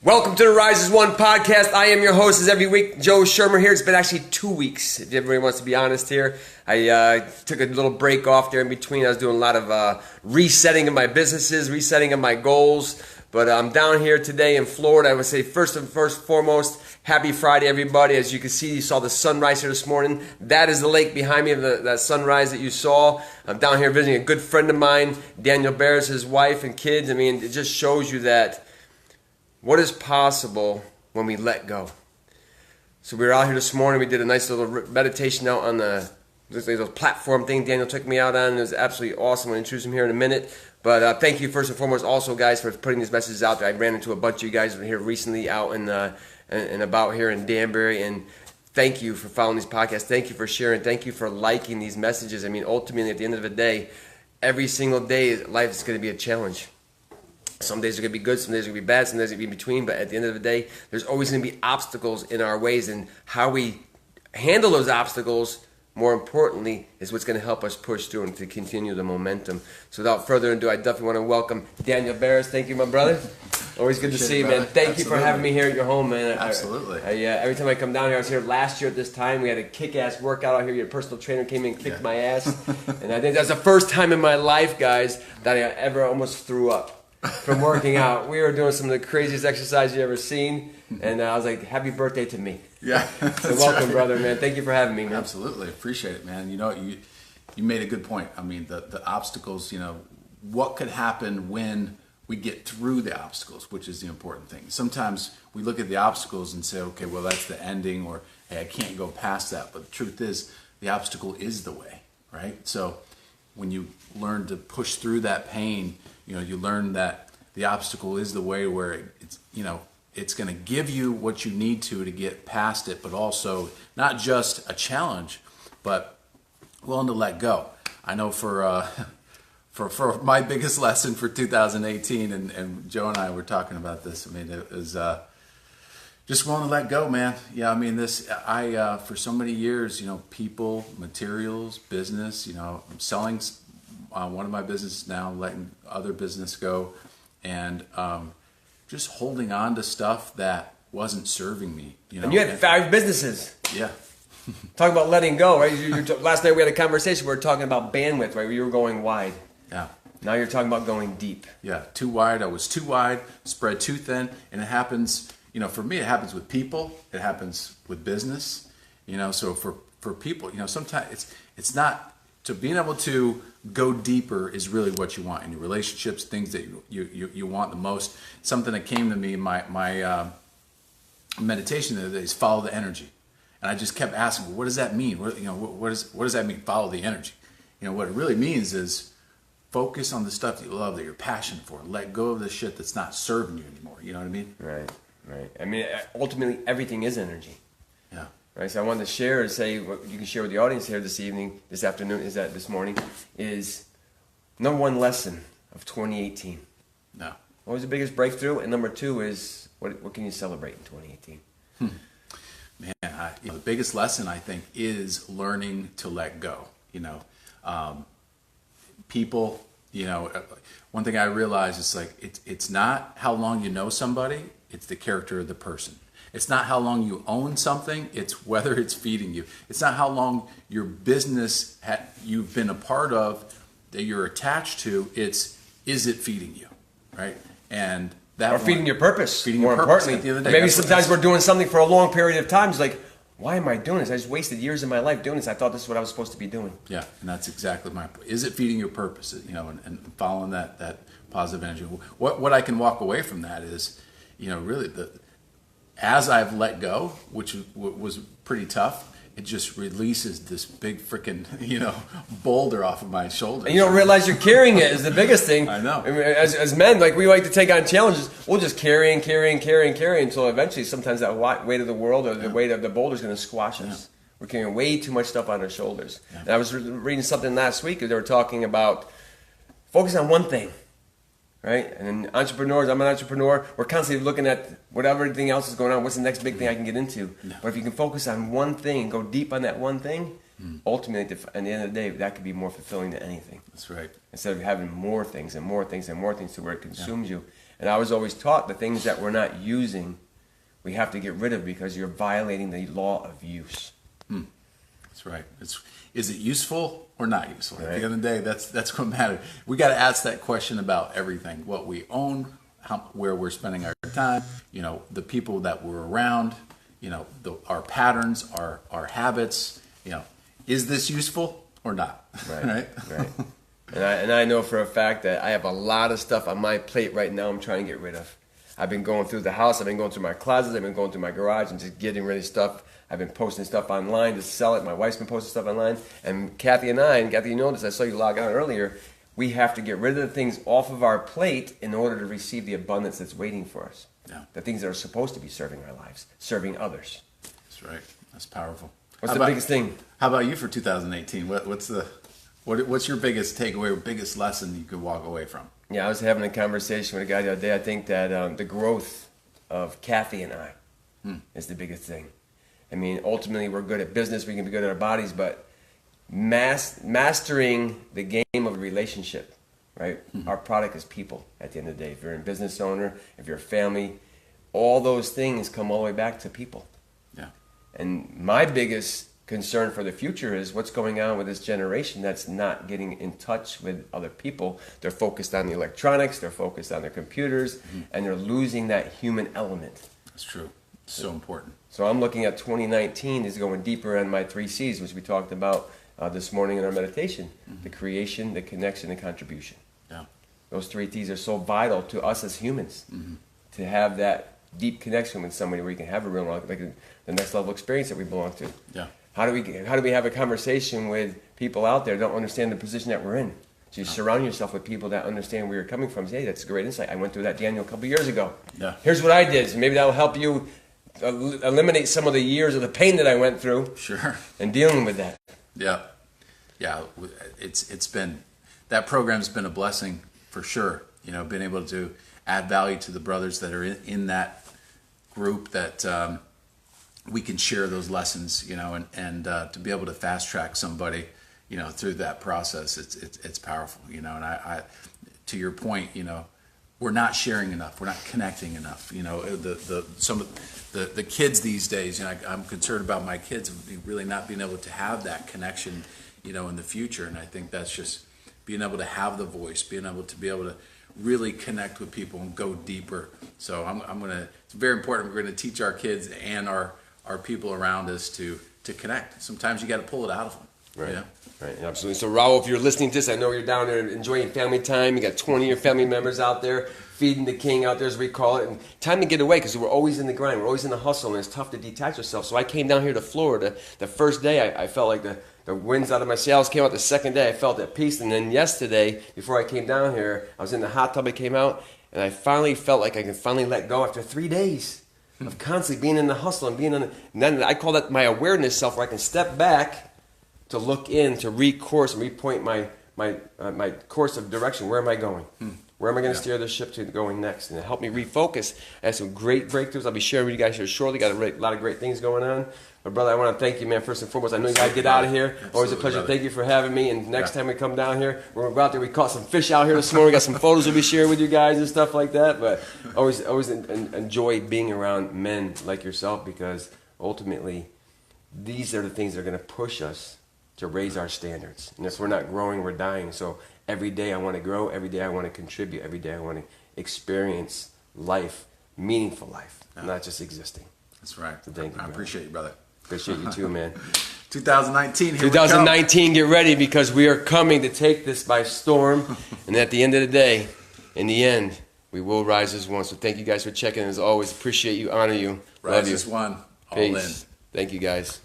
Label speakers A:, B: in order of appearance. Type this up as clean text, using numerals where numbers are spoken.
A: Welcome to the Rise as One podcast. I am your host as every week, Joe Shermer here. It's been actually 2 weeks, if everybody wants to be honest here. I took a little break off there in between. I was doing a lot of resetting of my businesses, resetting of my goals. But I'm down here today in Florida. I would say first and foremost, happy Friday, everybody. As you can see, you saw the sunrise here this morning. That is the lake behind me, that sunrise that you saw. I'm down here visiting a good friend of mine, Daniel Barris, his wife and kids. I mean, it just shows you that what is possible when we let go. So we were out here this morning. We did a nice little meditation out on the little platform thing Daniel took me out on. It was absolutely awesome. I'll introduce him here in a minute. But thank you first and foremost also, guys, for putting these messages out there. I ran into a bunch of you guys here recently out and about here in Danbury. And thank you for following these podcasts. Thank you for sharing. Thank you for liking these messages. I mean, ultimately, at the end of the day, every single day, life is going to be a challenge. Some days are going to be good, some days are going to be bad, some days are going to be in between. But at the end of the day, there's always going to be obstacles in our ways. And how we handle those obstacles, more importantly, is what's going to help us push through and to continue the momentum. So without further ado, I definitely want to welcome Daniel Barris. Thank you, my brother. Always good to see you, man. Thank you for having me here at your home, man.
B: Absolutely.
A: Every time I come down here, I was here last year at this time. We had a kick-ass workout out here. Your personal trainer came in and kicked my ass. And I think that's the first time in my life, guys, that I ever almost threw up from working out. We were doing some of the craziest exercises you ever seen, and I was like, happy birthday to me.
B: Yeah.
A: So welcome, brother, man. Thank you for having me, man.
B: Absolutely. Appreciate it, man. You know, you made a good point. I mean, the obstacles, you know, what could happen when we get through the obstacles, which is the important thing. Sometimes we look at the obstacles and say, okay, well, that's the ending, or hey, I can't go past that. But the truth is, the obstacle is the way, right? So when you learn to push through that pain, you know, you learn that the obstacle is the way, where it's, you know, it's going to give you what you need to get past it, but also not just a challenge, but willing to let go. I know for my biggest lesson for 2018, and Joe and I were talking about this. I mean, it was just willing to let go, man. Yeah, I mean, for so many years, you know, people, materials, business, you know, I'm selling one of my businesses now, letting other business go, and just holding on to stuff that wasn't serving me. You know,
A: and you had 5 businesses.
B: Yeah.
A: Talking about letting go, right? Last night we had a conversation. We were talking about bandwidth, right? You were going wide.
B: Yeah.
A: Now you're talking about going deep.
B: Yeah, too wide. I was too wide, spread too thin, and it happens. You know, for me, it happens with people. It happens with business. You know, so for people, you know, sometimes it's not. So being able to go deeper is really what you want in your relationships, things that you want the most. Something that came to me in my meditation the other day is follow the energy. And I just kept asking, well, what does that mean? What does that mean, follow the energy? You know, what it really means is focus on the stuff that you love, that you're passionate for. Let go of the shit that's not serving you anymore. You know what I mean?
A: Right. I mean, ultimately, everything is energy.
B: Yeah.
A: Right, so I wanted to share and say what you can share with the audience here this morning, is number one lesson of 2018.
B: No.
A: What was the biggest breakthrough? And number 2 is what can you celebrate in 2018?
B: Man, the biggest lesson, I think, is learning to let go. You know, people, you know, one thing I realized is like, it's not how long you know somebody, it's the character of the person. It's not how long you own something, it's whether it's feeding you. It's not how long your business you've been a part of, that you're attached to, is it feeding you, right? And that
A: or feeding your purpose,
B: feeding
A: more
B: your purpose
A: importantly.
B: at the end of the day.
A: Maybe sometimes we're doing something for a long period of time, it's like, why am I doing this? I just wasted years of my life doing this. I thought this is what I was supposed to be doing.
B: Yeah, and that's exactly my point. Is it feeding your purpose, you know, and following that positive energy? What I can walk away from that is, you know, really as I've let go, which was pretty tough, it just releases this big freaking, you know, boulder off of my shoulders.
A: And you don't realize you're carrying it is the biggest thing.
B: I know.
A: I mean, as men, like, we like to take on challenges. We'll just carry until eventually sometimes that weight of the world or the weight of the boulder is going to squash us. Yeah. We're carrying way too much stuff on our shoulders. Yeah. And I was reading something last week. They were talking about focus on one thing. Right? And entrepreneurs, I'm an entrepreneur, we're constantly looking at whatever everything else is going on, what's the next big thing I can get into. No. But if you can focus on one thing, go deep on that one thing, ultimately, at the end of the day, that could be more fulfilling than anything.
B: That's right.
A: Instead of having more things and more things and more things to where it consumes you. And I was always taught the things that we're not using, we have to get rid of because you're violating the law of use.
B: That's right. Is it useful or not useful?
A: Right.
B: At the end of the day, that's what matters. We got to ask that question about everything: what we own, where we're spending our time, the people that we're around, our patterns, our habits. Is this useful or not?
A: Right. Right. And I know for a fact that I have a lot of stuff on my plate right now I'm trying to get rid of. I've been going through the house, I've been going through my closets, I've been going through my garage and just getting rid of stuff. I've been posting stuff online to sell it. My wife's been posting stuff online. And Kathy, you know this, I saw you log on earlier, we have to get rid of the things off of our plate in order to receive the abundance that's waiting for us.
B: Yeah.
A: The things that are supposed to be serving our lives, serving others.
B: That's right. That's powerful.
A: What's the biggest thing?
B: How about you for 2018? What's your biggest takeaway or biggest lesson you could walk away from?
A: Yeah, I was having a conversation with a guy the other day. I think that the growth of Kathy and I is the biggest thing. I mean, ultimately, we're good at business. We can be good at our bodies, but mastering the game of relationship, right? Our product is people at the end of the day. If you're a business owner, if you're a family, all those things come all the way back to people.
B: Yeah.
A: And my biggest concern for the future is what's going on with this generation that's not getting in touch with other people. They're focused on the electronics, they're focused on their computers, and they're losing that human element.
B: That's true. So important.
A: So I'm looking at 2019 is going deeper on my 3 C's, which we talked about this morning in our meditation. The creation, the connection, and contribution.
B: Yeah.
A: Those 3 T's are so vital to us as humans to have that deep connection with somebody where you can have a real, like the next level experience that we belong to.
B: Yeah.
A: How do we have a conversation with people out there that don't understand the position that we're in? So you surround yourself with people that understand where you're coming from. Say, hey, that's a great insight. I went through that, Daniel, a couple years ago.
B: Yeah.
A: Here's what I did. So maybe that'll help you eliminate some of the years of the pain that I went through.
B: Sure.
A: And dealing with that.
B: Yeah. Yeah. It's been, that program's been a blessing for sure. Being able to add value to the brothers that are in that group that we can share those lessons, and to be able to fast track somebody, through that process, it's powerful, and I to your point, we're not sharing enough, we're not connecting enough, some of the kids these days, I'm concerned about my kids really not being able to have that connection, in the future, and I think that's just being able to have the voice, being able to really connect with people and go deeper. So it's very important. We're gonna teach our kids and our people around us to connect. Sometimes you got to pull it out of them.
A: Right.
B: Yeah.
A: Right. Absolutely. So Raul, if you're listening to this, I know you're down there enjoying family time. You got 20 of your family members out there feeding the king out there, as we call it. And time to get away because we're always in the grind. We're always in the hustle, and it's tough to detach yourself. So I came down here to Florida. The first day, I felt like the winds out of my sails came out. The second day, I felt at peace. And then yesterday, before I came down here, I was in the hot tub. I came out, and I finally felt like I could finally let go after 3 days of constantly being in the hustle and being and then I call that my awareness self, where I can step back to look in, to recourse and repoint my course of direction. Where am I going? Where am I going to steer the ship to going next? And it helped me refocus. I had some great breakthroughs. I'll be sharing with you guys here shortly. Got a lot of great things going on. But brother, I want to thank you, man, first and foremost. I know you got to get out of here. Always a pleasure.
B: Brother.
A: Thank you for having me. And next time we come down here, we're going to go out there. We caught some fish out here this morning. We got some photos we'll be sharing with you guys and stuff like that. But always enjoy being around men like yourself, because ultimately these are the things that are going to push us to raise our standards. And if we're not growing, we're dying. So every day I want to grow. Every day I want to contribute. Every day I want to experience life, meaningful life, not just existing.
B: That's right.
A: So thank you,
B: I appreciate you, brother.
A: Appreciate you too, man.
B: 2019, here
A: 2019, get ready, because we are coming to take this by storm. And at the end of the day, in the end, we will rise as one. So thank you guys for checking. As always, appreciate you, honor you,
B: Rise
A: love you.
B: as one, all
A: Peace.
B: in.
A: Thank you guys.